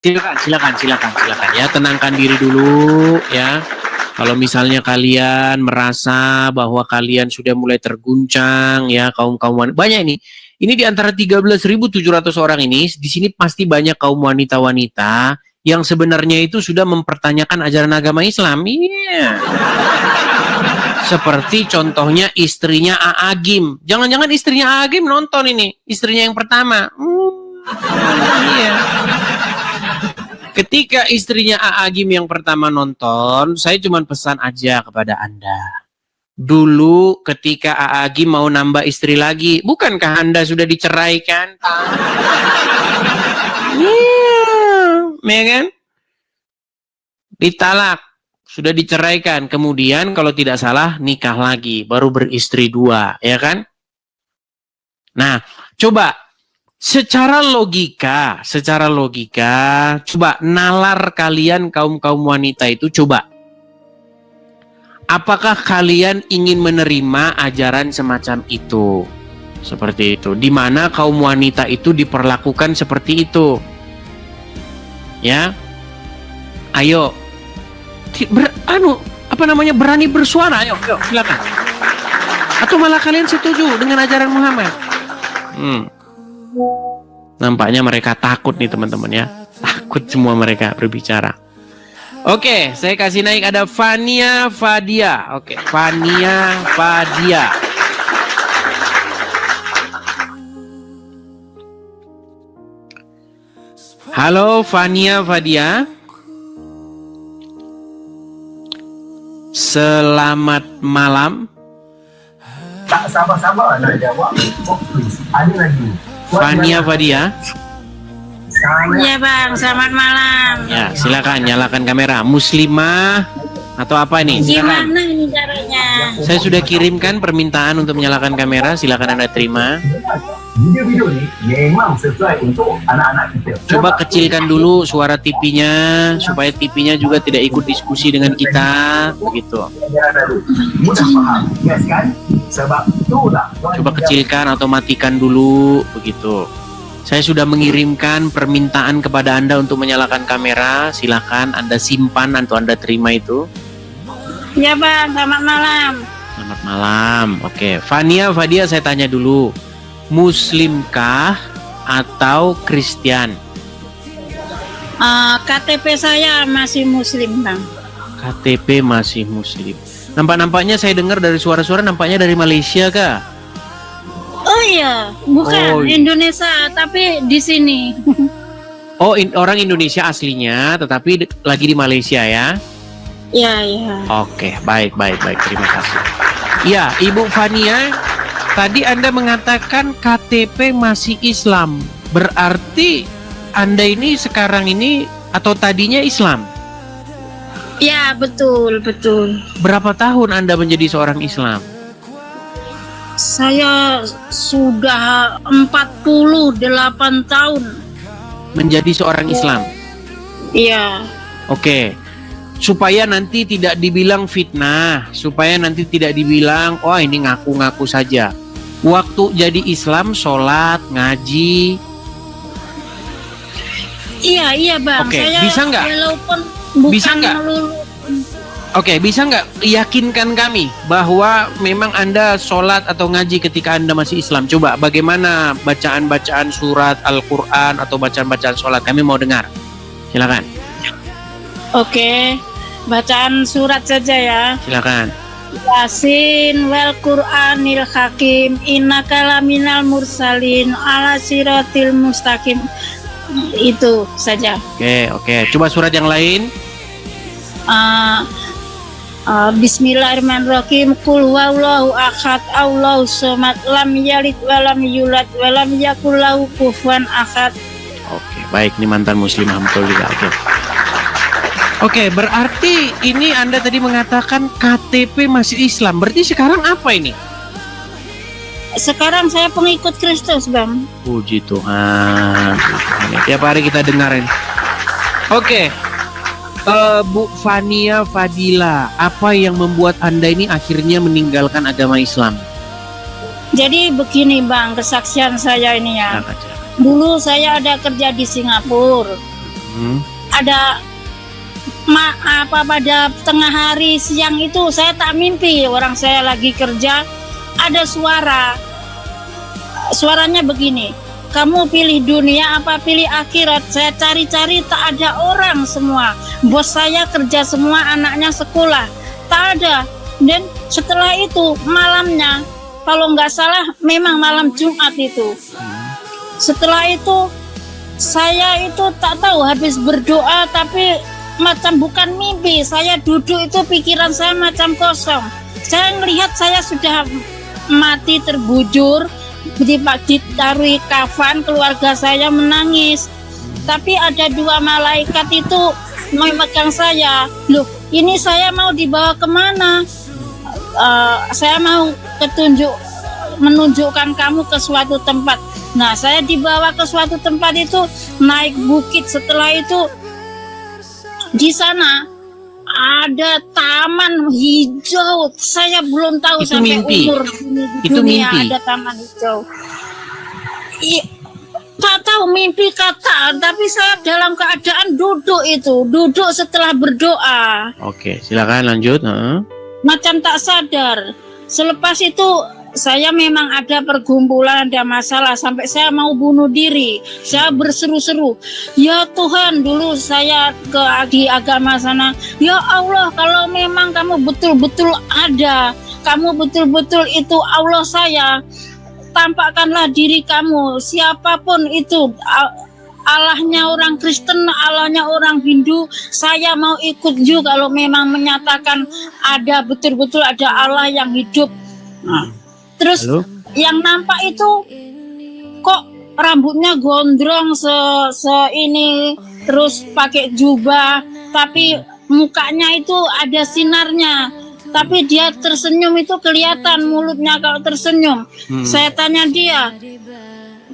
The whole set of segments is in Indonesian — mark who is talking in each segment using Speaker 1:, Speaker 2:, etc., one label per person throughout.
Speaker 1: Silakan ya, tenangkan diri dulu ya. Kalau misalnya kalian merasa bahwa kalian sudah mulai terguncang ya, kaum-kaum wanita banyak ini. Ini di antara 13.700 orang ini, di sini pasti banyak kaum wanita-wanita yang sebenarnya itu sudah mempertanyakan ajaran agama Islam. Iya. Seperti contohnya istrinya Aagim. Jangan-jangan istrinya Aagim nonton ini, istrinya yang pertama. Iya. Ketika istrinya Aagim yang pertama nonton, saya cuma pesan aja kepada Anda. Dulu ketika Aagim mau nambah istri lagi, bukankah Anda sudah diceraikan? Iya, kan? Ditalak, sudah diceraikan. Kemudian kalau tidak salah nikah lagi, baru beristri 2, ya kan? Nah, coba secara logika, coba nalar kalian kaum-kaum wanita itu, coba. Apakah kalian ingin menerima ajaran semacam itu? Seperti itu. Di mana kaum wanita itu diperlakukan seperti itu? Ya. Ayo. Berani bersuara, ayo silakan. Atau malah kalian setuju dengan ajaran Muhammad? Nampaknya mereka takut nih teman-teman ya. Takut semua mereka berbicara. Oke, saya kasih naik ada Fania Fadia. Oke, Fania Fadia. Halo Fania Fadia. Selamat malam.
Speaker 2: Tak sabar-sabar nak jawab. Ada lagi.
Speaker 1: Fania Fadia.
Speaker 3: Iya bang, selamat malam.
Speaker 1: Ya, silakan nyalakan kamera. Muslimah atau apa nih? Silakan.
Speaker 3: Gimana ini caranya?
Speaker 1: Saya sudah kirimkan permintaan untuk menyalakan kamera. Silakan Anda terima.
Speaker 2: Video-video ni memang sesuai untuk anak-anak kita.
Speaker 1: Coba kecilkan dulu suara TV-nya supaya TV-nya juga tidak ikut diskusi dengan kita, begitu.
Speaker 2: Mudah faham, yes kan? Sebab itulah.
Speaker 1: Coba kecilkan atau matikan dulu, begitu. Saya sudah mengirimkan permintaan kepada Anda untuk menyalakan kamera. Silakan Anda simpan atau Anda terima itu.
Speaker 3: Ya bang, selamat malam.
Speaker 1: Selamat malam. Oke, Fania Fadia saya tanya dulu. Muslimkah atau Kristen?
Speaker 3: KTP saya masih Muslim bang.
Speaker 1: KTP masih Muslim. Nampaknya saya dengar dari suara-suara nampaknya dari Malaysia kah?
Speaker 3: Oh iya, bukan Indonesia tapi di sini.
Speaker 1: Oh, orang Indonesia aslinya tetapi lagi di Malaysia ya?
Speaker 3: Iya, iya.
Speaker 1: Oke, baik. Terima kasih. Ya, Ibu Fania, tadi Anda mengatakan KTP masih Islam. Berarti Anda ini sekarang ini atau tadinya Islam?
Speaker 3: Ya, betul.
Speaker 1: Berapa tahun Anda menjadi seorang Islam?
Speaker 3: Saya sudah 48 tahun.
Speaker 1: Menjadi seorang Islam?
Speaker 3: Iya.
Speaker 1: Oke. Supaya nanti tidak dibilang fitnah, supaya nanti tidak dibilang, oh ini ngaku-ngaku saja. Waktu jadi Islam, sholat, ngaji.
Speaker 3: Iya bang.
Speaker 1: Oke,
Speaker 3: saya
Speaker 1: bisa nggak?
Speaker 3: Walaupun bukan
Speaker 1: Bisa nggak? Oke, bisa nggak yakinkan kami bahwa memang Anda sholat atau ngaji ketika Anda masih Islam? Coba, bagaimana bacaan-bacaan surat Al-Quran atau bacaan-bacaan sholat? Kami mau dengar. Silakan.
Speaker 3: Oke. Bacaan surat saja ya.
Speaker 1: Silakan.
Speaker 3: Yasin wal Qur'anil Hakim innaka laminal mursalin ala siratil mustaqim. Itu saja.
Speaker 1: Oke. Coba surat yang lain.
Speaker 3: Bismillahirrahmanirrahim. Qul huwallahu ahad Allahus samad lam yalid walam yulad walam yakul lahu kufuwan ahad.
Speaker 1: Oke, baik, ini mantan muslimah betul juga. Oke, berarti ini Anda tadi mengatakan KTP masih Islam. Berarti sekarang apa ini?
Speaker 3: Sekarang saya pengikut Kristus, Bang.
Speaker 1: Puji Tuhan. Tiap hari kita dengarin. Oke. Bu Fania Fadila, apa yang membuat Anda ini akhirnya meninggalkan agama Islam?
Speaker 3: Jadi begini, Bang, kesaksian saya ini ya. Dulu saya ada kerja di Singapura. Ada pada tengah hari siang itu saya tak mimpi, orang saya lagi kerja, ada suaranya begini, kamu pilih dunia apa pilih akhirat? Saya cari-cari tak ada orang semua, bos saya kerja semua, anaknya sekolah, tak ada. Dan setelah itu malamnya, kalau nggak salah memang malam Jumat itu, setelah itu saya itu tak tahu, habis berdoa tapi macam bukan mimpi, saya duduk itu pikiran saya macam kosong. Saya melihat saya sudah mati terbujur, ditaruh kafan, keluarga saya menangis. Tapi ada 2 malaikat itu memegang saya. Loh, ini saya mau dibawa kemana? Saya mau menunjukkan kamu ke suatu tempat. Nah, saya dibawa ke suatu tempat itu, naik bukit. Setelah itu di sana ada taman hijau. Saya belum tahu
Speaker 1: Itu
Speaker 3: sampai
Speaker 1: mimpi.
Speaker 3: umur di
Speaker 1: Itu
Speaker 3: dunia
Speaker 1: mimpi.
Speaker 3: ada taman hijau. Tak tahu mimpi kata, tapi saya dalam keadaan duduk setelah berdoa.
Speaker 1: Oke, silakan lanjut.
Speaker 3: Macam tak sadar. Selepas itu saya memang ada pergumulan, ada masalah, sampai saya mau bunuh diri. Saya berseru-seru, ya Tuhan, dulu saya di agama sana, ya Allah, kalau memang kamu betul-betul ada, kamu betul-betul itu Allah saya, tampakkanlah diri kamu, siapapun itu, Allahnya orang Kristen, Allahnya orang Hindu, saya mau ikut juga kalau memang menyatakan ada, betul-betul ada Allah yang hidup. Nah, terus yang nampak itu kok rambutnya gondrong ini, terus pakai jubah, tapi mukanya itu ada sinarnya, tapi dia tersenyum itu kelihatan mulutnya kalau tersenyum. Saya tanya dia,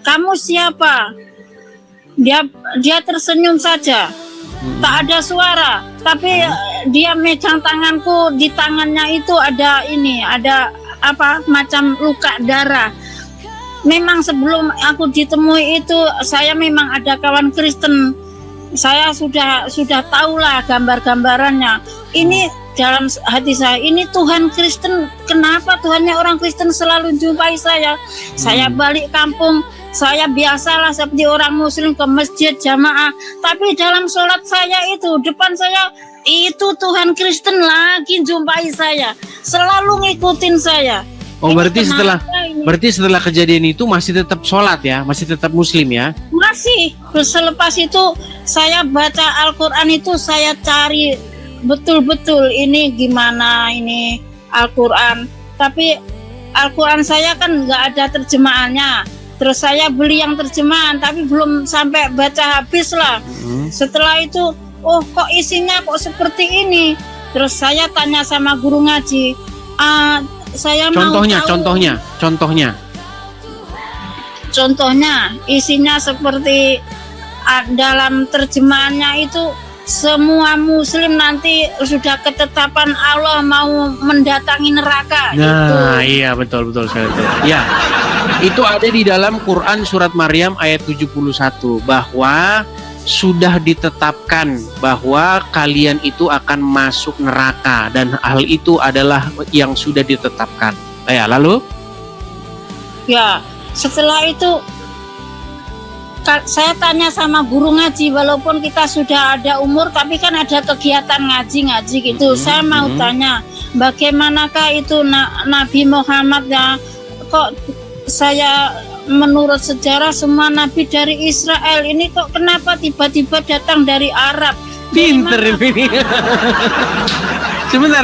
Speaker 3: kamu siapa? Dia tersenyum saja, tak ada suara, tapi dia megang tanganku, di tangannya itu ada macam luka darah. Memang sebelum aku ditemui itu saya memang ada kawan Kristen. Saya sudah tahulah gambar-gambarannya. Ini dalam hati saya, ini Tuhan Kristen, kenapa Tuhannya orang Kristen selalu jumpai saya? Saya balik kampung, saya biasalah seperti orang muslim ke masjid jamaah, tapi dalam sholat saya itu, depan saya itu Tuhan Kristen lagi jumpai saya, selalu ngikutin saya.
Speaker 1: Oh, berarti setelah kejadian itu masih tetap sholat ya, masih tetap muslim ya?
Speaker 3: Masih. Selepas itu saya baca Al-Quran itu, saya cari betul-betul ini gimana ini Al-Quran. Tapi Al-Quran saya kan nggak ada terjemahannya. Terus saya beli yang terjemahan, tapi belum sampai baca habis lah. Setelah itu, oh kok isinya kok seperti ini. Terus saya tanya sama guru ngaji, saya
Speaker 1: Contohnya
Speaker 3: isinya seperti dalam terjemahannya itu, semua muslim nanti sudah ketetapan Allah mau mendatangi neraka.
Speaker 1: Nah, iya betul sekali. Ya, itu ada di dalam Quran surat Maryam ayat 71 bahwa sudah ditetapkan bahwa kalian itu akan masuk neraka, dan hal itu adalah yang sudah ditetapkan. Ya, lalu? Ya,
Speaker 3: setelah itu saya tanya sama guru ngaji, walaupun kita sudah ada umur, tapi kan ada kegiatan ngaji gitu. Saya mau tanya, bagaimanakah itu Nabi Muhammad ya? Kok saya menurut sejarah semua nabi dari Israel, ini kok kenapa tiba-tiba datang dari Arab?
Speaker 1: Pinter ini. Sebentar,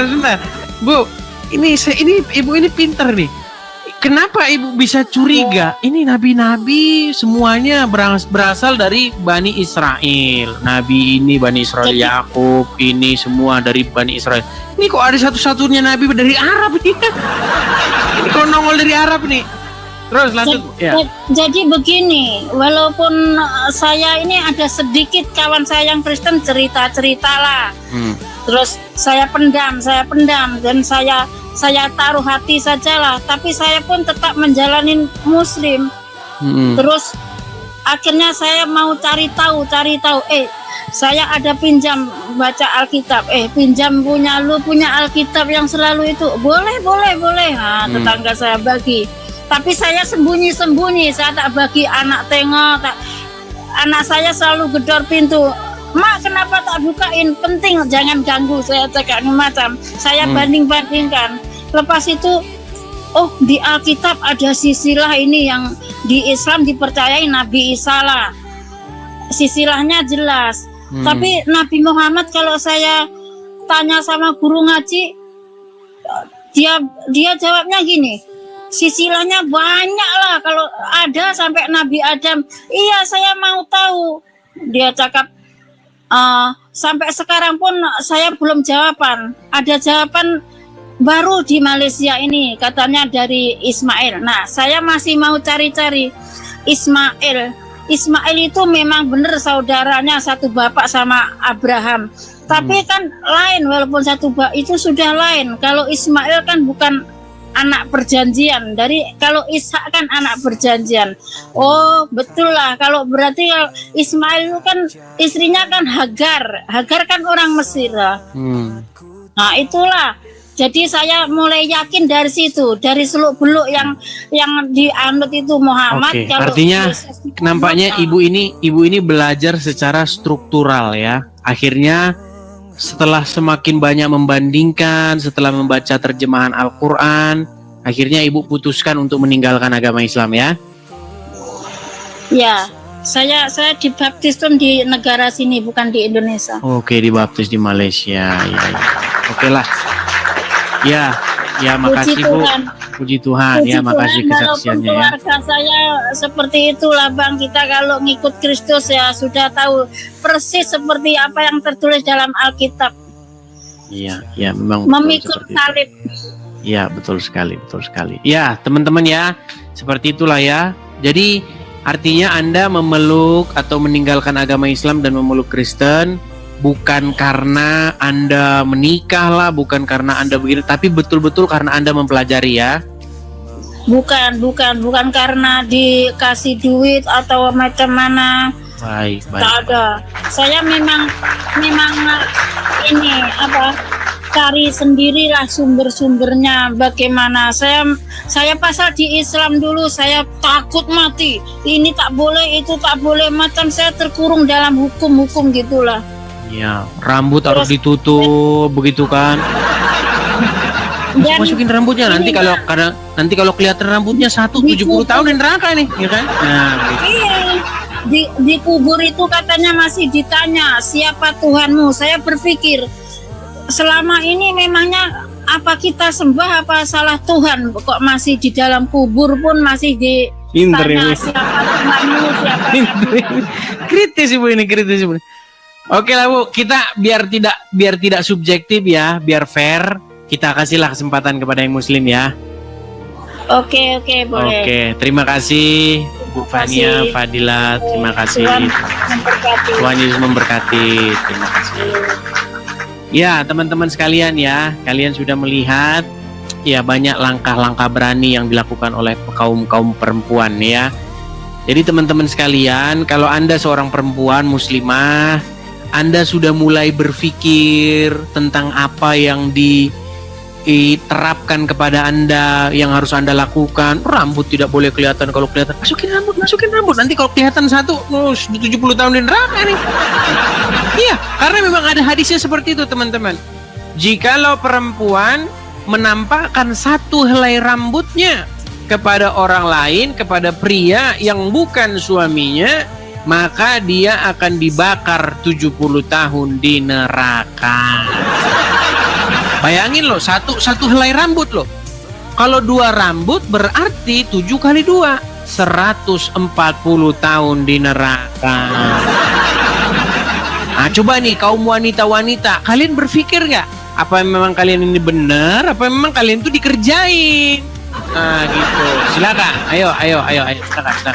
Speaker 1: Bu. Ini ibu ini pinter nih. Kenapa ibu bisa curiga? Ini nabi-nabi semuanya berasal dari Bani Israel. Nabi ini Bani Israel, Yakub ini semua dari Bani Israel. Ini kok ada satu-satunya nabi dari Arab nih? Ini kok nongol dari Arab nih? Terus lanjut.
Speaker 3: Jadi begini, walaupun saya ini ada sedikit kawan saya yang Kristen cerita lah. Terus saya pendam dan saya taruh hati sajalah, tapi saya pun tetap menjalani muslim. Terus akhirnya saya mau cari tahu. saya ada pinjam baca Alkitab, pinjam punya Alkitab yang selalu itu, boleh. Nah, tetangga saya bagi, tapi saya sembunyi, saya tak bagi, anak tengok, anak saya selalu gedor pintu, Mak kenapa tak bukain, penting jangan ganggu, saya cakap macam, saya banding-bandingkan, lepas itu, oh di Alkitab ada silsilah ini yang di Islam dipercayai Nabi Isa lah, silsilahnya jelas. Tapi Nabi Muhammad kalau saya tanya sama guru ngaji, dia jawabnya gini, silsilahnya banyak lah, kalau ada sampai Nabi Adam. Iya saya mau tahu. Dia cakap sampai sekarang pun saya belum jawaban. Ada jawaban baru di Malaysia ini, katanya dari Ismail. Nah saya masih mau cari-cari Ismail itu memang benar saudaranya satu bapak sama Abraham. Tapi kan lain, walaupun satu bapak itu sudah lain. Kalau Ismail kan bukan anak perjanjian. Kalau Ishak kan anak perjanjian. Oh betul lah. Kalau berarti Ismail itu kan istrinya kan Hagar. Hagar kan orang Mesir lah. Nah itulah. Jadi saya mulai yakin dari situ, dari seluk-beluk yang dianut itu Muhammad.
Speaker 1: Oke,
Speaker 3: Kalau
Speaker 1: artinya
Speaker 3: Yesus itu
Speaker 1: nampaknya ibu ini belajar secara struktural ya. Akhirnya setelah semakin banyak membandingkan, setelah membaca terjemahan Al-Quran, akhirnya ibu putuskan untuk meninggalkan agama Islam ya?
Speaker 3: Ya, saya dibaptis pun di negara sini, bukan di Indonesia.
Speaker 1: Oke, dibaptis di Malaysia. Ya. Oke lah. Ya, makasih Bu. Puji Tuhan, ya makasih kesaksiannya ya.
Speaker 3: Keluarga saya seperti itulah Bang, kita kalau ngikut Kristus ya sudah tahu persis seperti apa yang tertulis dalam Alkitab.
Speaker 1: Iya, memang
Speaker 3: memikul salib.
Speaker 1: Iya, betul sekali. Ya, teman-teman ya, seperti itulah ya. Jadi artinya Anda memeluk atau meninggalkan agama Islam dan memeluk Kristen bukan karena Anda menikah lah, bukan karena Anda begini, tapi betul-betul karena Anda mempelajari ya.
Speaker 3: Bukan karena dikasih duit atau macam mana.
Speaker 1: Baik.
Speaker 3: Tak ada. Saya memang ini cari sendirilah sumber-sumbernya bagaimana. Saya pasal di Islam dulu, saya takut mati. Ini tak boleh, itu tak boleh, macam saya terkurung dalam hukum-hukum gitulah.
Speaker 1: Ya, rambut harus ditutup begitu kan. Masukin rambutnya nanti kalau kelihatan rambutnya 70 tahun di neraka nih, ya kan? Nah, gitu.
Speaker 3: Iya. Di kubur itu katanya masih ditanya siapa Tuhanmu. Saya berpikir selama ini memangnya apa kita sembah apa salah Tuhan, kok masih di dalam kubur pun masih ditanya siapa Tuhanmu, siapa
Speaker 1: kritis ibu. Oke lah Bu, kita biar tidak subjektif ya, biar fair, kita kasihlah kesempatan kepada yang Muslim ya.
Speaker 3: Oke, boleh.
Speaker 1: Oke, terima kasih Bu Fania, Fadilat, terima kasih. Tuhan Yesus memberkati. Terima kasih. Ya, teman-teman sekalian ya, kalian sudah melihat ya banyak langkah-langkah berani yang dilakukan oleh kaum perempuan ya. Jadi teman-teman sekalian, kalau Anda seorang perempuan muslimah, Anda sudah mulai berpikir tentang apa yang diterapkan kepada Anda, yang harus Anda lakukan. Rambut tidak boleh kelihatan, kalau kelihatan masukin rambut. Nanti kalau kelihatan 70 tahun di neraka nih. Iya, karena memang ada hadisnya seperti itu teman-teman. Jikalau perempuan menampakkan satu helai rambutnya kepada orang lain, kepada pria yang bukan suaminya, maka dia akan dibakar 70 tahun di neraka. Bayangin loh, satu helai rambut loh. Kalau 2 rambut berarti 7 kali 2, 140 tahun di neraka. Nah coba nih kaum wanita-wanita, kalian berpikir nggak? Apa memang kalian ini benar? Apa memang kalian tuh dikerjain? Nah gitu. Silakan. Ayo. Silakan.